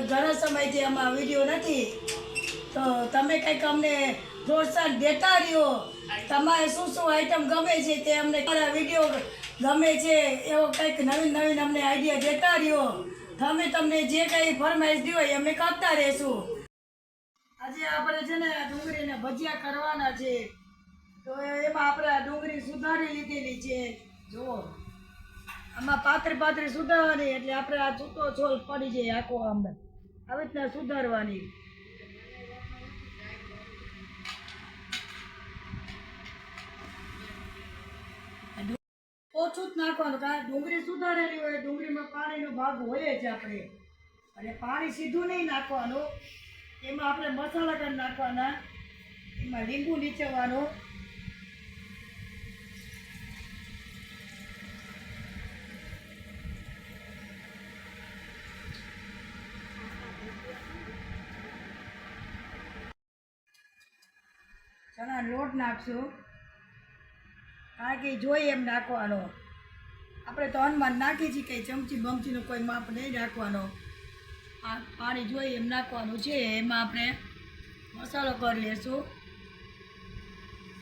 ઘણા સમયથી આમાં વિડીયો નથી, તો તમે કંઈક અમને પ્રોત્સાહન દેતા રહ્યો. તમારે શું શું આઈટમ ગમે છે તે અમને વિડીયો ગમે છે એવો કંઈક નવીન નવીન અમને આઈડિયા દેતા રહ્યો. અમે તમને જે કંઈ ફરમાઈશ દો એ અમે કરતા રહીશું. આજે આપણે છે ને ડુંગળીના ભજીયા કરવાના છે, તો એમાં આપણે ડુંગળી સુધારી લીધેલી છે. જુઓ, આમાં પાતળી સુધારવાની, એટલે આપણે આ છૂટો છોલ પડી જાય આખો આમ આવી રીતના સુધારવાની. ઓછું જ નાખવાનું, કારણ ડુંગળી સુધારેલી હોય, ડુંગળીમાં પાણીનો ભાગ હોય જ આપણે, અને પાણી સીધું નહીં નાખવાનું. એમાં આપણે મસાલા કરી નાખવાના, એમાં લીંબુ નીચવાનું, ચણા લોટ નાખશું, કારણ કે જોઈએ એમ નાખવાનો. આપણે તો અનુમાન નાખી છીએ, કંઈ ચમચી બમચીનો કોઈ માપ નહીં નાખવાનો. પાણી જોઈએ એમ નાખવાનું છે. એમાં આપણે મસાલો કરી લેશું,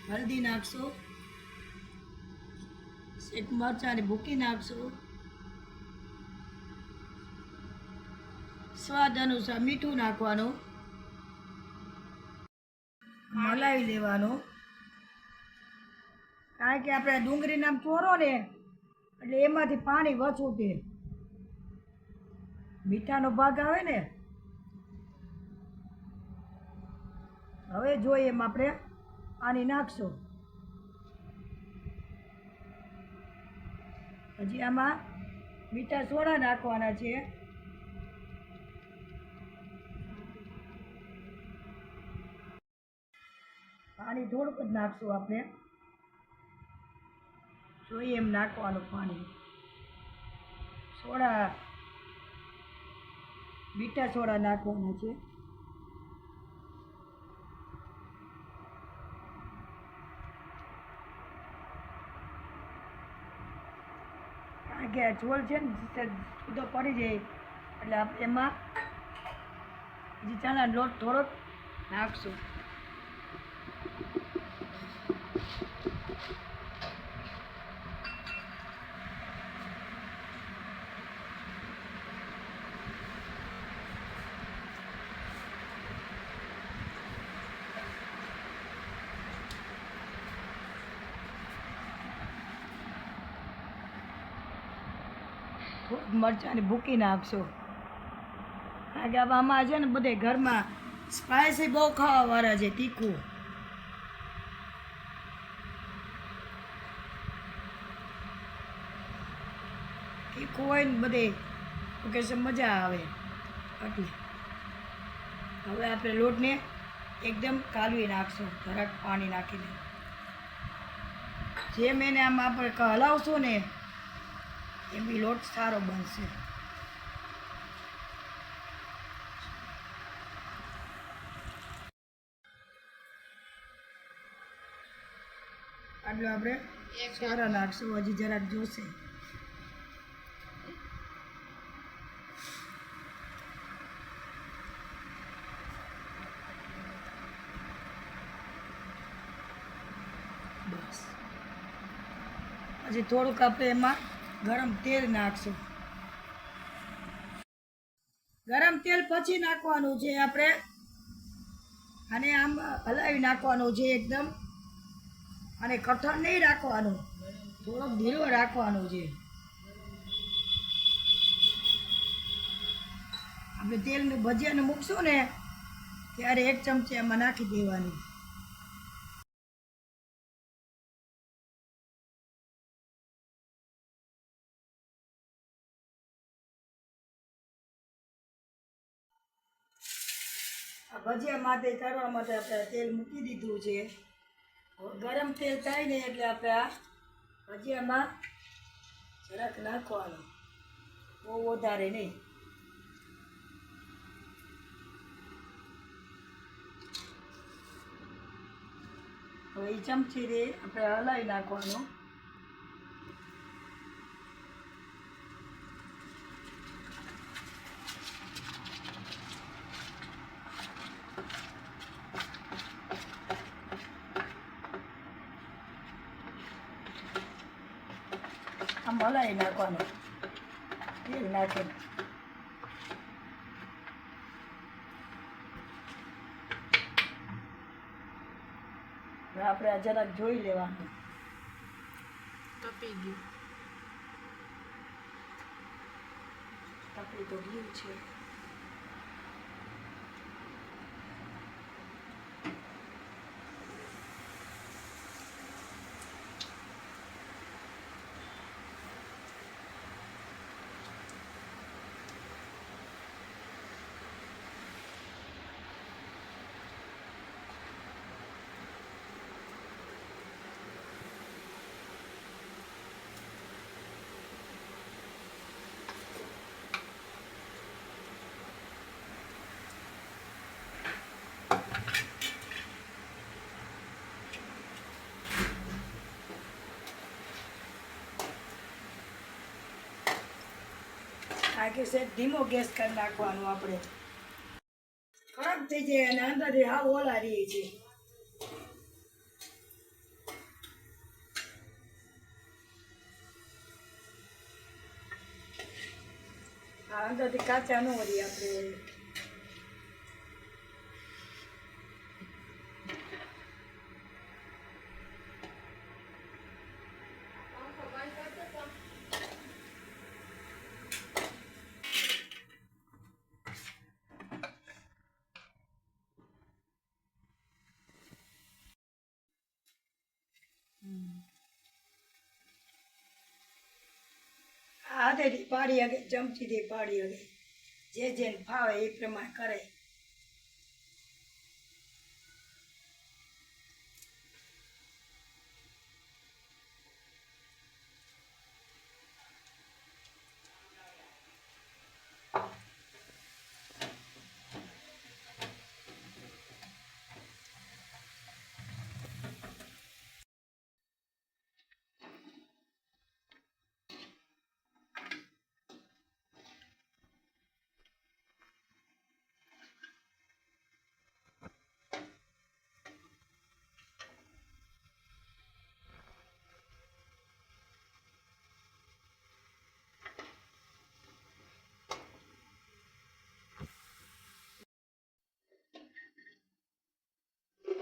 હળદી નાખશું, એક મરચાંની ભૂકી નાખશું, સ્વાદ અનુસાર મીઠું નાખવાનું, હલાવી લેવાનું. કારણ કે આપણે ડુંગળીના ચોરો ને એટલે એમાંથી પાણી વચું તે મીઠાનો ભાગ આવે ને. હવે જોઈએ એમ આપણે પાણી નાખશું. હજી આમાં મીઠા સોડા નાખવાના છે. પાણી થોડુંક જ નાખશું આપણે, જોઈએ એમ નાખવાનું પાણી. સોડા, મીઠા સોડા નાખવાના છે. કારણ કે આ ઝોલ છે ને જુદો પડી જાય, એટલે આપણે એમાં હજી ચણાનો લોટ થોડોક નાખશું. મરચાંની ભૂકી નાખશો, કારણ કે આમાં છે ને બધે ઘરમાં સ્પાઈસી બહુ ખાવાવાળા છે, તીખું. તીખું હોય ને બધે તો કે મજા આવે એટલે. હવે આપણે લોટને એકદમ કાલવી નાખશું, જરાક પાણી નાખીને. જેમ એને આમ આપણે હલાવશું ને એમ બી લોટ સારો બનશે. આટલું આપણે સારા નાખશું, હજી જરાક જોશે. બસ હજી થોડુંક આપણે એમાં ગરમ તેલ નાખશું. ગરમ તેલ પછી નાખવાનું છે આપણે, અને આમ હલાવી નાખવાનું છે એકદમ. અને કઠણ નહીં રાખવાનું, થોડોક ઢીલો રાખવાનું છે. આપણે તેલનું ભજીયાને મૂકશું ને ત્યારે એક ચમચી એમાં નાખી દેવાની. આ ભજીયા માટે કરવા માટે આપણે તેલ મૂકી દીધું છે. ગરમ તેલ થાય ને એટલે આપણે આ ભજીયામાં જરાક નાખવાનું, બહુ વધારે નહીં. હવે એ ચમચીથી આપણે હલાવી નાખવાનું. આમ હલાવી નાખવાનું તેલ નાખીને. આપણે આ જરાક જોઈ લેવાનું. તપી ગયું. તપી તો ગયું છે. આ કે છે ધીમો ગેસ કરી નાખવાનું. આપણે ખરાબ થઈ જાય અને અંદરથી હાવ ઓલા રહે છે. આ અંદરથી કાચા ન હોય આપણે. હાથેથી પાડી શકે, ચમચીથી પાડી શકે, જે જેને ફાવે એ પ્રમાણે કરે.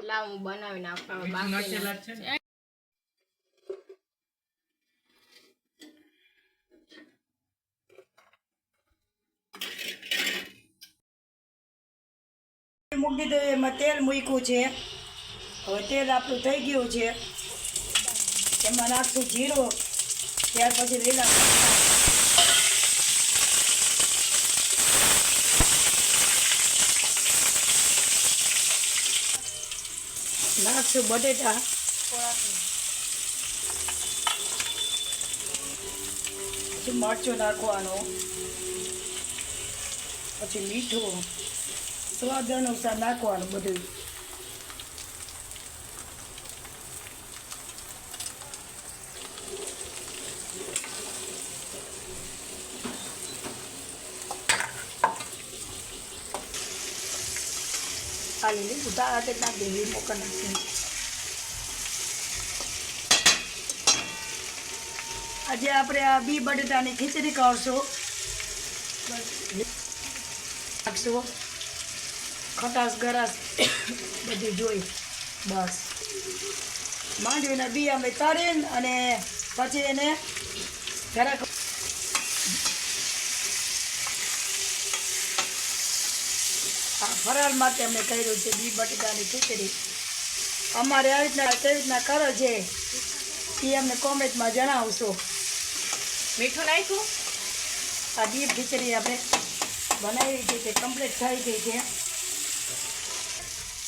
લાવ હું બનાવી નાખવા બાકી મૂકી દીધું. એમાં તેલ મૂક્યું છે. હવે તેલ આપણું થઈ ગયું છે. એમાં નાખશું જીરું, ત્યાર પછી લીલા નાખશું બટેટા, પછી મરચું નાખવાનું, પછી મીઠું સ્વાદ અનુસાર નાખવાનું બધું. ખાલી લીંબુ દાળ તે નાખી દેવી, મોકા નાખી. આજે આપણે આ બી બટેટાની ખીચડી કરશું. નાખશું ખટાશ ગરાશ બધી જોઈ. બસ માંડવીના બી અમે તળીને અને પછી એને જરાક ફરાળ માટે અમે કર્યું છે બી બટેટાની ખીચડી. અમારે આવી રીતના કેવી રીતના કરો છે એ અમને કોમેન્ટમાં જણાવશો. મીઠું નાખ્યું. આ બી ખીચડી આપણે બનાવી છે તે કમ્પ્લીટ થઈ ગઈ છે.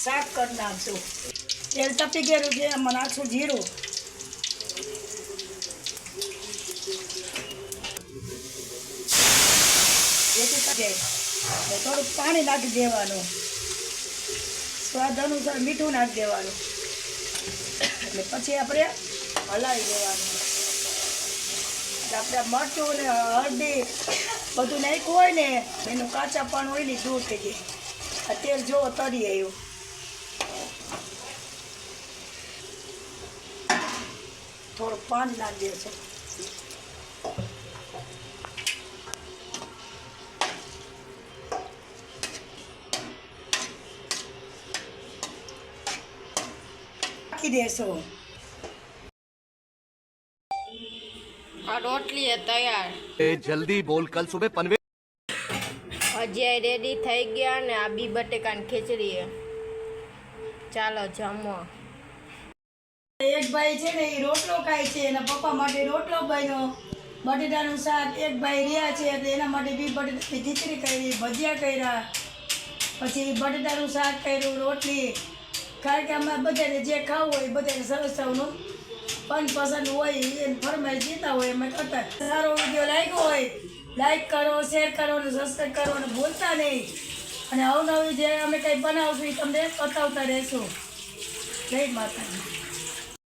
શાક કરી નાખશું. તેલ તપી ગયેલું છે. એમાં નાખશું જીરું, જેથી તપે થોડુંક પાણી નાખી દેવાનું, સ્વાદ અનુસાર મીઠું નાખી દેવાનું, એટલે પછી આપણે હલાવી દેવાનું. આપણે મરચું ને હળદી બધું નાખ્યું હોય ને એનું કાચા પણ હોય ને દૂર થઈ જાય. આ તેલ જોવો તરી આવ્યું. થોડુંક પાણી નાખી દેશું. નાખી દેશો. આ રોટલી એ તૈયાર. जल्दी बोल कल सुबह पनवेल હજી રેડી થઈ ગયા ને આ બી બટેકાની ખીચડી છે. ચાલો જમો. એક ભાઈ છે ને એ રોટલો ખાય છે, એના પપ્પા માટે રોટલો બન્યો. બટેટાનું શાક એક ભાઈ રહ્યા છે એટલે એના માટે બી બટેટાની ખીચડી કરી, ભજીયા કર્યા, પછી બટેટાનું શાક કર્યું, રોટલી. કારણ કે અમારે બધાને જે ખાવું હોય બધાને સરસવનું મનપસંદ હોય એને ફરમાઈશ દીધા હોય એમાં કરતા. સારો વિડીયો લાગ્યો હોય લાઈક કરો, શેર કરો અને સબસ્ક્રાઈબ કરો અને ભૂલતા નહીં. અને અવનવી જે અમે કંઈ બનાવશું એ તમને બતાવતા રહેશું. જય માતાજી.